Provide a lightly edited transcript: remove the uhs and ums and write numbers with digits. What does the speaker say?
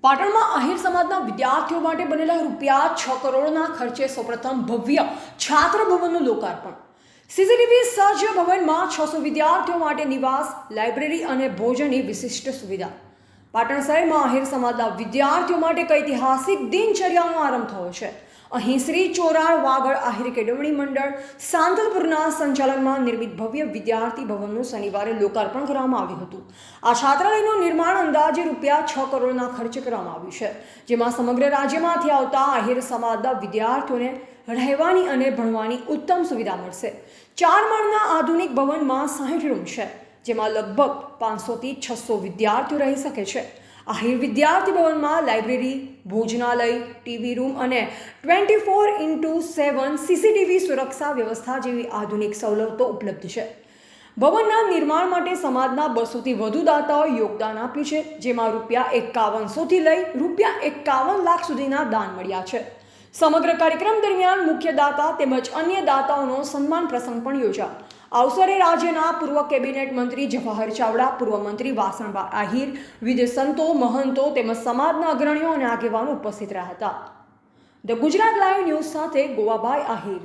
પાટણમાં આહિર સમાજના વિદ્યાર્થીઓ માટે બનેલા ₹6 કરોડના ખર્ચે સૌપ્રથમ ભવ્ય છાત્ર ભવનનું લોકાર્પણ। સીસીટીવી સજ્જ ભવનમાં 600 વિદ્યાર્થીઓ માટે નિવાસ, લાઇબ્રેરી અને ભોજનની વિશિષ્ટ સુવિધા। પાટણ શહેરમાં આહિર સમાજના વિદ્યાર્થીઓ માટે એક ઐતિહાસિક દિનચર્યાનો આરંભ થયો છે। અહીં શ્રી ચોરાળ વાગડ આહિર કેળવણી મંડળ સાંતલપુરના સંચાલનમાં નિર્મિત ભવ્ય વિદ્યાર્થી ભવનનું શનિવારે લોકાર્પણ કરવામાં આવ્યું હતું। આ છાત્રાલયનું નિર્માણ અંદાજે ₹6 કરોડના ખર્ચે કરવામાં આવ્યું છે, જેમાં સમગ્ર રાજ્યમાંથી આવતા આહિર સમાજના વિદ્યાર્થીઓને રહેવાની અને ભણવાની ઉત્તમ સુવિધા મળશે। 4 માળના આધુનિક ભવનમાં 60 રૂમ છે, જેમાં લગભગ 500 થી 600 વિદ્યાર્થીઓ રહી શકે છે। આહિર વિદ્યાર્થી ભવનમાં લાઇબ્રેરી, ભોજનાલય, ટીવી રૂમ અને 24x7 સીસીટીવી સુરક્ષા વ્યવસ્થા જેવી આધુનિક સવલતો ઉપલબ્ધ છે। ભવનના નિર્માણ માટે સમાજના 200 થી વધુ દાતાઓએ યોગદાન આપ્યું છે, જેમાં ₹5100 થી લઈ ₹51 લાખ સુધીના દાન મળ્યા છે। સમગ્ર કાર્યક્રમ દરમિયાન મુખ્ય દાતા તેમજ અન્ય દાતાઓનો સન્માન પ્રસંગ પણ યોજાયો। આ અવસરે રાજ્યના પૂર્વ કેબિનેટ મંત્રી જવાહર ચાવડા, પૂર્વ મંત્રી વાસણભા આહિર, વિવિધ સંતો, મહંતો તેમજ સમાજના અગ્રણીઓ અને આગેવાનો ઉપસ્થિત રહ્યા હતા। ધ ગુજરાત લાઈવ ન્યૂઝ સાથે ગોવાભાઈ આહિર।